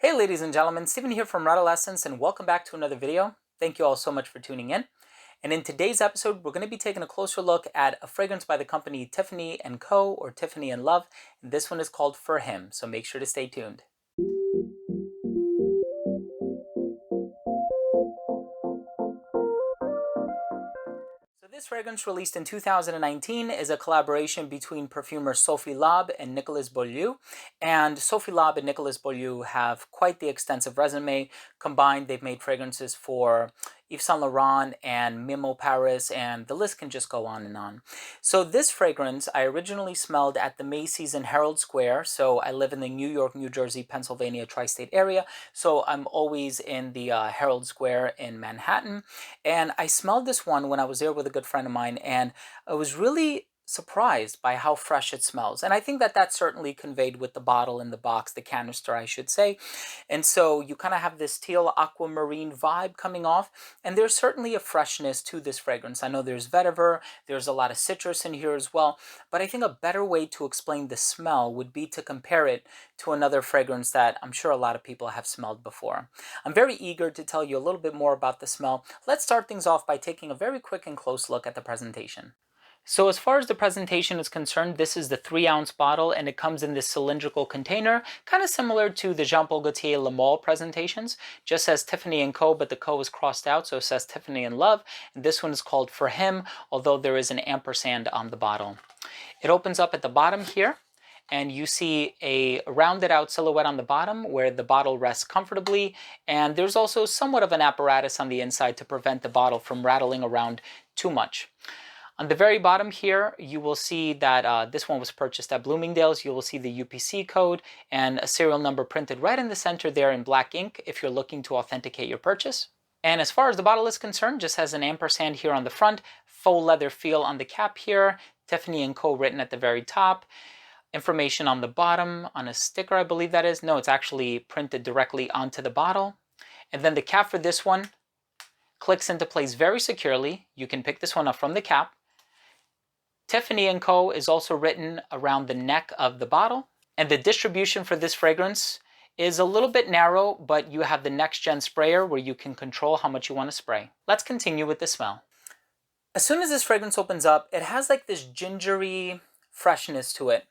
Hey ladies and gentlemen, Stephen here from Redolessence and welcome back to another video. Thank you all so much for tuning in. And in today's episode, we're going to be taking a closer look at a fragrance by the company Tiffany & Co. or Tiffany & Love. And this one is called For Him, so make sure to stay tuned. So this fragrance, released in 2019, is a collaboration between perfumer Sophie Laab and Nicolas Beaulieu. And Sophie Laab and Nicolas Beaulieu have quite the extensive resume. Combined, they've made fragrances for Yves Saint Laurent and Mimo Paris, and the list can just go on and on. So this fragrance I originally smelled at the Macy's in Herald Square. So I live in the New York, New Jersey, Pennsylvania tri-state area. So I'm always in the Herald Square in Manhattan. And I smelled this one when I was there with a good friend of mine, and I was really surprised by how fresh it smells. And I think that that's certainly conveyed with the bottle in the box, the canister, I should say. And so you kind of have this teal aquamarine vibe coming off, and there's certainly a freshness to this fragrance. I know there's vetiver, there's a lot of citrus in here as well, but I think a better way to explain the smell would be to compare it to another fragrance that I'm sure a lot of people have smelled before. I'm very eager to tell you a little bit more about the smell. Let's start things off by taking a very quick and close look at the presentation. So as far as the presentation is concerned, this is the 3-ounce bottle, and it comes in this cylindrical container, kind of similar to the Jean Paul Gaultier Le Male presentations. Just says Tiffany & Co., but the Co is crossed out, so it says Tiffany & Love. And this one is called For Him, although there is an ampersand on the bottle. It opens up at the bottom here, and you see a rounded out silhouette on the bottom where the bottle rests comfortably, and there's also somewhat of an apparatus on the inside to prevent the bottle from rattling around too much. On the very bottom here, you will see that this one was purchased at Bloomingdale's. You will see the UPC code and a serial number printed right in the center there in black ink if you're looking to authenticate your purchase. And as far as the bottle is concerned, just has an ampersand here on the front, faux leather feel on the cap here, Tiffany & Co. written at the very top, information on the bottom on a sticker, I believe that is. No, it's actually printed directly onto the bottle. And then the cap for this one clicks into place very securely. You can pick this one up from the cap. Tiffany & Co. is also written around the neck of the bottle. And the distribution for this fragrance is a little bit narrow, but you have the next gen sprayer where you can control how much you want to spray. Let's continue with the smell. As soon as this fragrance opens up, it has like this gingery freshness to it.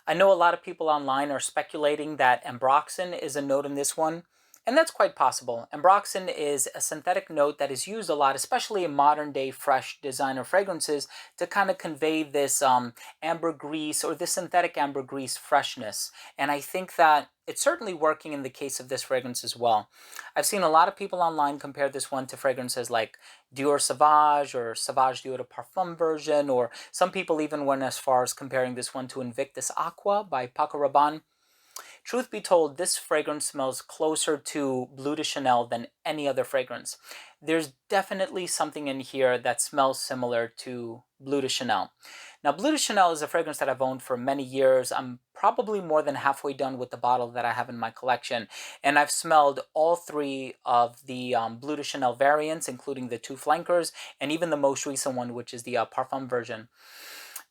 I know a lot of people online are speculating that ambroxan is a note in this one, and that's quite possible. Ambroxan is a synthetic note that is used a lot, especially in modern day fresh designer fragrances, to kind of convey this ambergris or this synthetic ambergris freshness. And I think that it's certainly working in the case of this fragrance as well. I've seen a lot of people online compare this one to fragrances like Dior Sauvage or Sauvage Dior de Parfum version, or some people even went as far as comparing this one to Invictus Aqua by Paco Rabanne. Truth be told, this fragrance smells closer to Bleu de Chanel than any other fragrance. There's definitely something in here that smells similar to Bleu de Chanel. Now, Bleu de Chanel is a fragrance that I've owned for many years. I'm probably more than halfway done with the bottle that I have in my collection. And I've smelled all 3 of the Bleu de Chanel variants, including the 2 flankers, and even the most recent one, which is the Parfum version.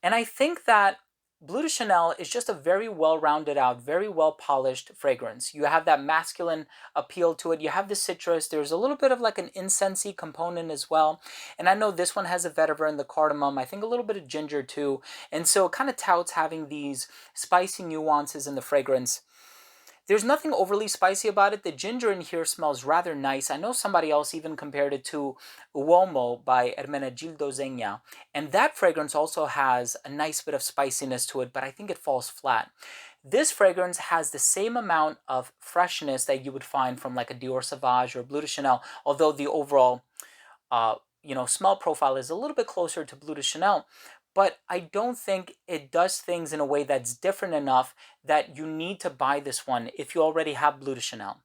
And I think that Bleu de Chanel is just a very well-rounded out, very well-polished fragrance. You have that masculine appeal to it. You have the citrus. There's a little bit of like an incensey component as well. And I know this one has a vetiver and the cardamom. I think a little bit of ginger too. And so it kind of touts having these spicy nuances in the fragrance. There's nothing overly spicy about it. The ginger in here smells rather nice. I know somebody else even compared it to Uomo by Hermenegildo Zegna. And that fragrance also has a nice bit of spiciness to it, but I think it falls flat. This fragrance has the same amount of freshness that you would find from like a Dior Sauvage or Bleu de Chanel, although the overall smell profile is a little bit closer to Bleu de Chanel. But I don't think it does things in a way that's different enough that you need to buy this one if you already have Bleu de Chanel.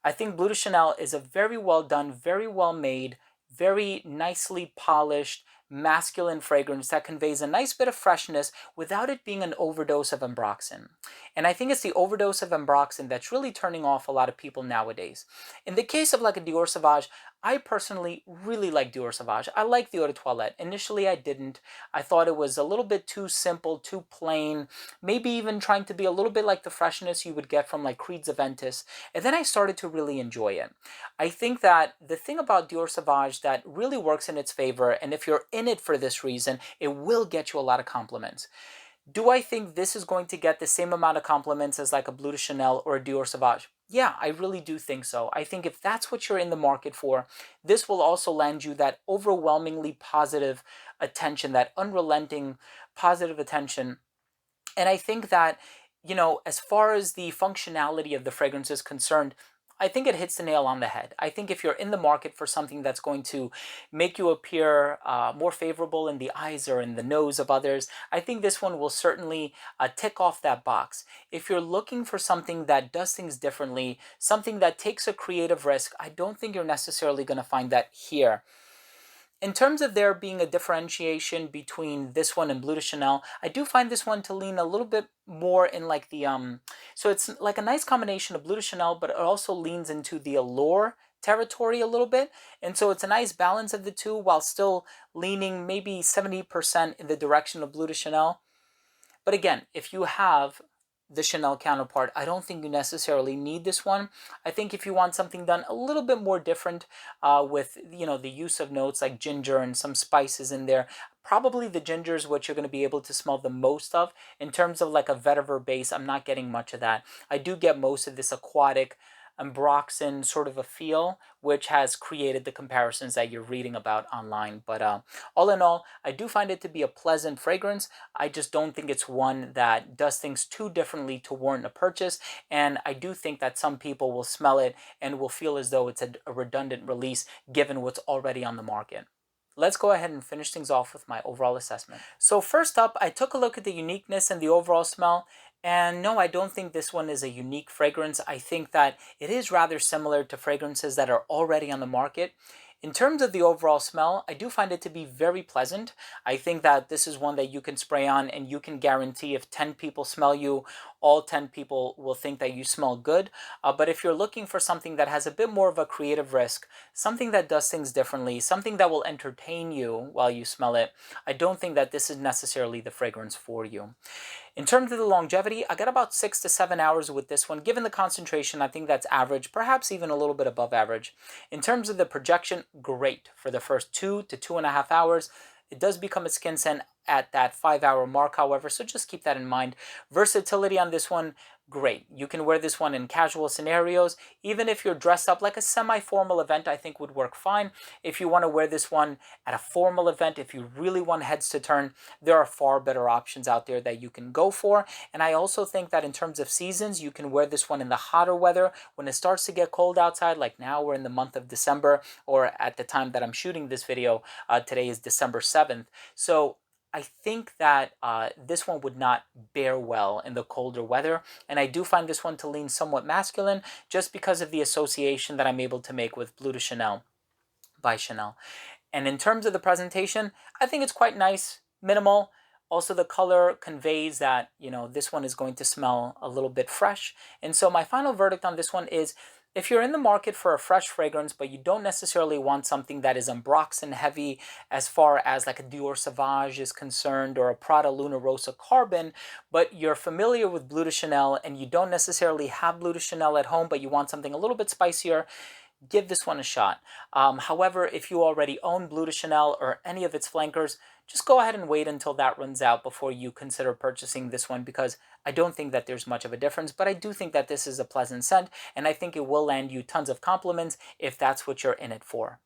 I think Bleu de Chanel is a very well done, very well made, very nicely polished, masculine fragrance that conveys a nice bit of freshness without it being an overdose of ambroxan. And I think it's the overdose of ambroxan that's really turning off a lot of people nowadays. In the case of like a Dior Sauvage, I personally really like Dior Sauvage. I like the Eau de Toilette. Initially, I didn't. I thought it was a little bit too simple, too plain, maybe even trying to be a little bit like the freshness you would get from like Creed's Aventus. And then I started to really enjoy it. I think that the thing about Dior Sauvage that really works in its favor, and if you're in it for this reason, it will get you a lot of compliments. Do I think this is going to get the same amount of compliments as like a Bleu de Chanel or a Dior Sauvage? Yeah, I really do think so. I think if that's what you're in the market for, this will also land you that overwhelmingly positive attention, that unrelenting positive attention. And I think that, as far as the functionality of the fragrance is concerned, I think it hits the nail on the head. I think if you're in the market for something that's going to make you appear more favorable in the eyes or in the nose of others, I think this one will certainly tick off that box. If you're looking for something that does things differently, something that takes a creative risk, I don't think you're necessarily going to find that here. In terms of there being a differentiation between this one and Bleu de Chanel, I do find this one to lean a little bit more in like the so it's like a nice combination of Bleu de Chanel, but it also leans into the Allure territory a little bit. And so it's a nice balance of the two while still leaning maybe 70% in the direction of Bleu de Chanel. But again, if you have the Chanel counterpart, I don't think you necessarily need this one. I think if you want something done a little bit more different with, the use of notes like ginger and some spices in there, probably the ginger is what you're going to be able to smell the most of. In terms of like a vetiver base, I'm not getting much of that. I do get most of this aquatic ambroxan sort of a feel, which has created the comparisons that you're reading about online. But all in all, I do find it to be a pleasant fragrance. I just don't think it's one that does things too differently to warrant a purchase. And I do think that some people will smell it and will feel as though it's a redundant release given what's already on the market. Let's go ahead and finish things off with my overall assessment. So first up, I took a look at the uniqueness and the overall smell. And no, I don't think this one is a unique fragrance. I think that it is rather similar to fragrances that are already on the market. In terms of the overall smell, I do find it to be very pleasant. I think that this is one that you can spray on and you can guarantee if 10 people smell you, all 10 people will think that you smell good. But if you're looking for something that has a bit more of a creative risk, something that does things differently, something that will entertain you while you smell it, I don't think that this is necessarily the fragrance for you. In terms of the longevity, I got about 6 to 7 hours with this one. Given the concentration, I think that's average, perhaps even a little bit above average. In terms of the projection, great for the first 2 to 2.5 hours. It does become a skin scent at that 5-hour mark, however, so just keep that in mind. Versatility on this one, great. You can wear this one in casual scenarios. Even if you're dressed up like a semi-formal event, I think would work fine. If you want to wear this one at a formal event, if you really want heads to turn, there are far better options out there that you can go for. And I also think that in terms of seasons, you can wear this one in the hotter weather. When it starts to get cold outside, like now we're in the month of December, or at the time that I'm shooting this video, today is December 7th. So I think that this one would not bear well in the colder weather. And I do find this one to lean somewhat masculine just because of the association that I'm able to make with Bleu de Chanel by Chanel. And in terms of the presentation, I think it's quite nice, minimal. Also, the color conveys that, this one is going to smell a little bit fresh. And so my final verdict on this one is, if you're in the market for a fresh fragrance, but you don't necessarily want something that is ambroxan heavy as far as like a Dior Sauvage is concerned or a Prada Luna Rossa Carbon, but you're familiar with Bleu de Chanel and you don't necessarily have Bleu de Chanel at home, but you want something a little bit spicier, give this one a shot. However, if you already own Bleu de Chanel or any of its flankers, just go ahead and wait until that runs out before you consider purchasing this one, because I don't think that there's much of a difference, but I do think that this is a pleasant scent, and I think it will land you tons of compliments if that's what you're in it for.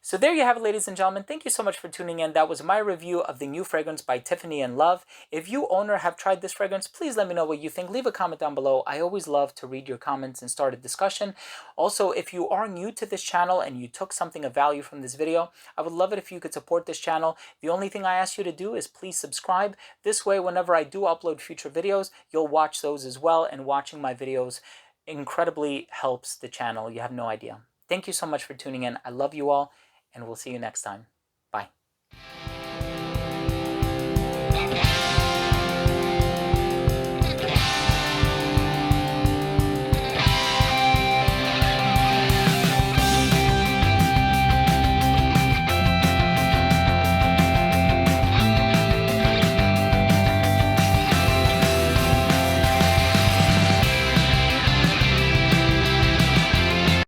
So there you have it, ladies and gentlemen. Thank you so much for tuning in. That was my review of the new fragrance by Tiffany and Love. If you own or have tried this fragrance, please let me know what you think. Leave a comment down below. I always love to read your comments and start a discussion. Also, if you are new to this channel and you took something of value from this video, I would love it if you could support this channel. The only thing I ask you to do is please subscribe. This way, whenever I do upload future videos, you'll watch those as well, and watching my videos incredibly helps the channel. You have no idea. Thank you so much for tuning in. I love you all, and we'll see you next time. Bye.